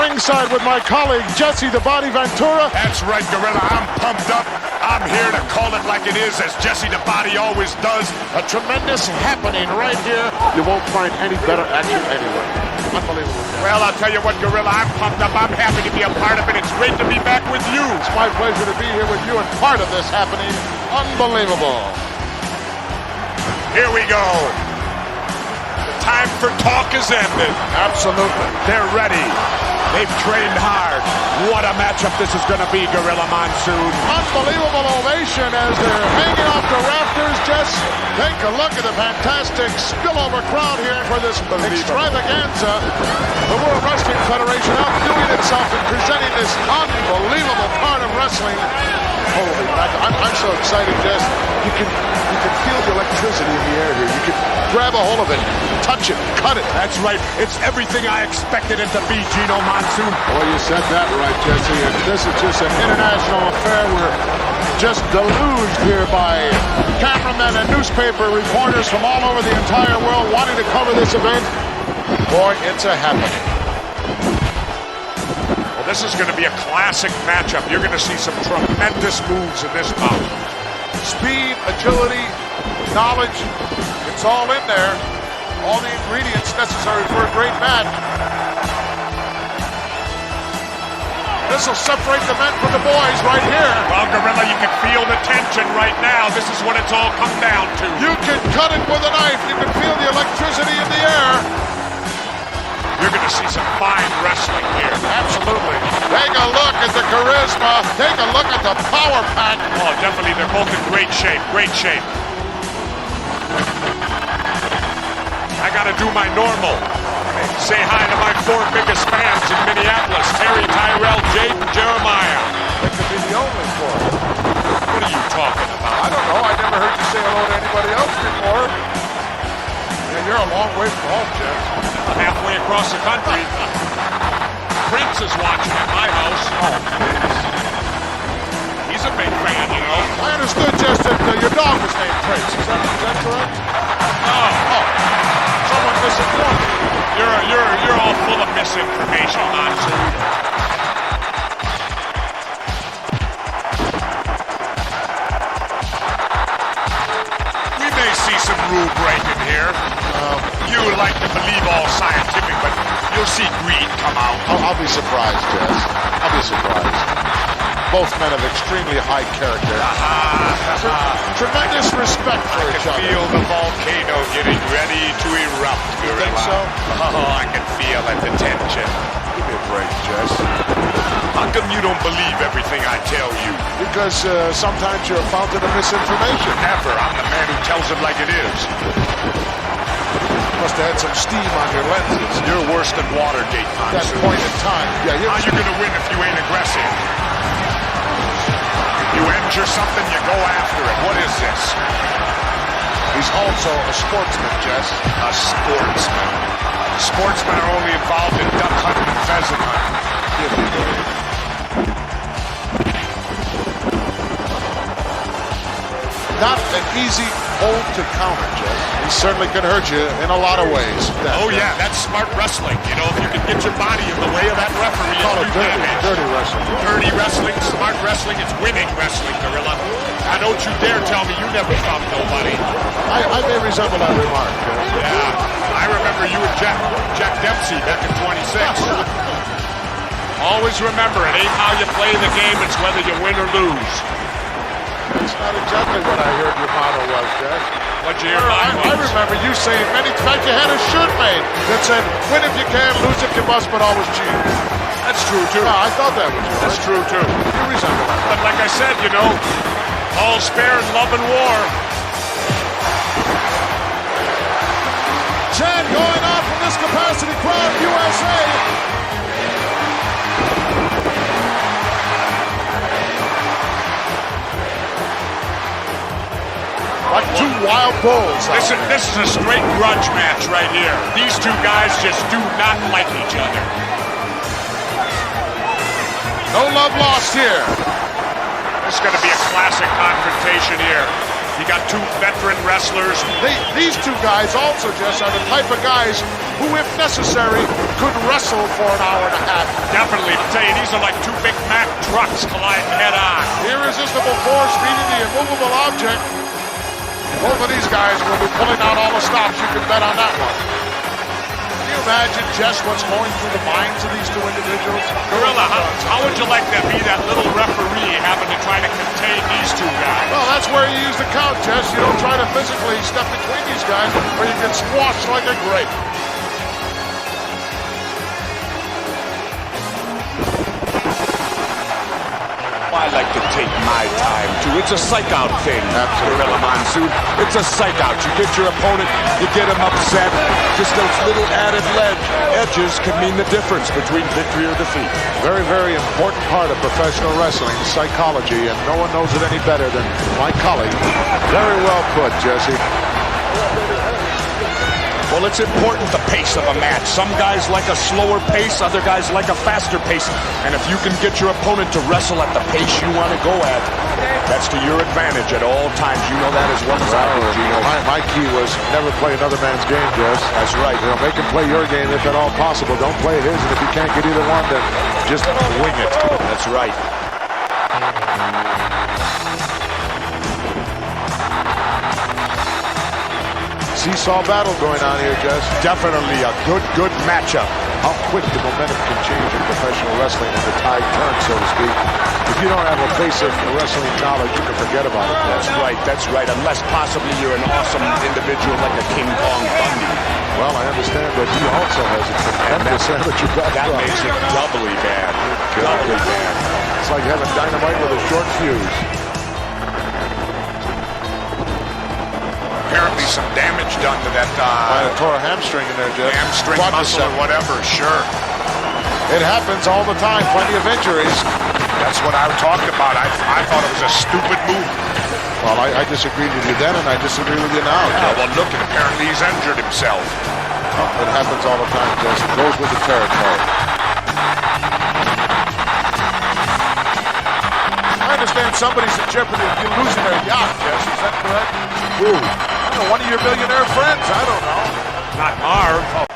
ringside with my colleague, Jesse the Body Ventura. That's right, Gorilla. I'm pumped up. I'm here to call it like it is, as Jesse the Body always does. A tremendous happening right here. You won't find any better action anywhere. Unbelievable. Well, I'll tell you what, Gorilla, I'm pumped up. I'm happy to be a part of it. It's great to be back with you. It's my pleasure to be here with you and part of this happening. Unbelievable. Here we go. The time for talk is ended. Absolutely. They're ready. They've trained hard. What a matchup this is going to be, Gorilla Monsoon. Unbelievable ovation as they're hanging off the rafters. Just take a look at the fantastic spillover crowd here for this extravaganza. The World Wrestling Federation outdoing itself and presenting this unbelievable part of wrestling. Holy mackerel. I'm so excited, Jess. You can feel the electricity in the air here. You can grab a hold of it, touch it, cut it. That's right. It's everything I expected it to be, Gino Monsoon. Well, you said that right, Jesse. And this is just an international affair. We're just deluged here by cameramen and newspaper reporters from all over the entire world wanting to cover this event. Boy, it's a happening. Well, this is going to be a classic matchup. You're going to see some tremendous moves in this bout. Speed, agility, knowledge, it's all in there. All the ingredients necessary for a great match. This will separate the men from the boys right here. Well, Gorilla, you can feel the tension right now. This is what it's all come down to. You can cut it with a knife. You can feel the electricity in the air. You're going to see some fine wrestling here. Absolutely. Take a look at the charisma. Take a look at the power pack. Oh, definitely. They're both in great shape. Great shape. I got to do my normal. Say hi to my 4 biggest fans in Minneapolis. Terry, Tyrell, Jade, and Jeremiah. That could be the only 4. What are you talking about? I don't know. I never heard you say hello to anybody else before. Yeah, you're a long way from home, Jeff. Halfway across the country. Prince is watching at my house. Oh, please. He's a big fan, you know. I understood, Jess, that your dog was named Prince. Is that correct? Oh. Someone misinformed me. You're all full of misinformation, Monsoon. We may see some rule breaking here. You like to believe all scientific, but you'll see greed come out. I'll be surprised, Jess. I'll be surprised. Both men of extremely high character. Tremendous respect for each other. I can feel the volcano getting ready to erupt, Gorilla. Think so? Oh, I can feel it, the tension. Give me a break, Jess. How come you don't believe everything I tell you? Because sometimes you're a fountain of misinformation. Never. I'm the man who tells it like it is. Must have had some steam on your lenses. You're worse than Watergate, At that Monsoon. point in time. Yeah, How you gonna win if you ain't aggressive? You injure something, you go after it. What is this? He's also a sportsman, Jess. A sportsman. Sportsmen are only involved in duck hunting and pheasant hunting. Give me a break. Not an easy hold to counter, Jess. He certainly can hurt you in a lot of ways. Oh yeah, that's smart wrestling. You know, if you can get your body in the way of that referee, Call it you damage. dirty wrestling. Dirty wrestling, smart wrestling, it's winning wrestling, Gorilla. Now don't you dare tell me you never thumped nobody. I may resemble that remark, Jess. Yeah, I remember you and Jack Dempsey back in 26. Always remember, it ain't how you play the game, it's whether you win or lose. That's not exactly what I heard your motto was, Jess. What'd you hear mine was? I remember you saying many times you had a shirt made that said, win if you can, lose if you must, but always cheat. That's true, too. No, I thought that was yours. That's true, too. You resemble that. But like I said, you know, all's fair in love and war. Chant going on from this capacity crowd, USA. Like 2 wild bulls. This is a straight grudge match right here. These 2 guys just do not like each other. No love lost here. This is going to be a classic confrontation here. You got two veteran wrestlers. These two guys also, Jess, are the type of guys who, if necessary, could wrestle for an hour and a half. Definitely. I'll tell you, these are like two Big Mac trucks colliding head on. Irresistible force meeting the immovable object. Both of these guys will be pulling out all the stops. You can bet on that one. Can you imagine, Jess, what's going through the minds of these two individuals? Gorilla, how would you like to be that little referee having to try to contain these two guys? Well, that's where you use the count, Jess. You don't try to physically step between these guys or you get squashed like a grape. I like to take my time, too. It's a psych-out thing. Absolutely. Gorilla Monsoon. It's a psych-out. You get your opponent, you get him upset. Just those little added edges can mean the difference between victory or defeat. Very, very important part of professional wrestling, psychology, and no one knows it any better than my colleague. Very well put, Jesse. Well, it's important, the pace of a match. Some guys like a slower pace, other guys like a faster pace. And if you can get your opponent to wrestle at the pace you want to go at, that's to your advantage at all times. You know that as well as I do, Gino. My key was never play another man's game, Jess. That's right. You know, make him play your game if at all possible. Don't play his, and if you can't get either one, then just wing it. That's right. Seesaw battle going on here, Jess. Definitely a good matchup. How quick the momentum can change in professional wrestling when the tide turns, so to speak. If you don't have a basic wrestling knowledge, you can forget about it. That's right. Unless possibly you're an awesome individual like a King Kong Bundy. Well, I understand that he also has a tremendous amateur background. That makes it doubly bad. Doubly bad. It's like having dynamite with a short fuse. Apparently some damage done to that Tore a hamstring in there, Jeff. hamstring muscle or whatever, sure. It happens all the time. Plenty of injuries. That's what I talked about. I thought it was a stupid move. Well, I disagreed with you then, and I disagree with you now. Well, look, apparently he's injured himself. It happens all the time, Jess. It goes with the territory. I understand somebody's in jeopardy of you losing their yacht, Jess. Is that correct? Ooh. I don't know, one of your millionaire friends. I don't know. Not Marv.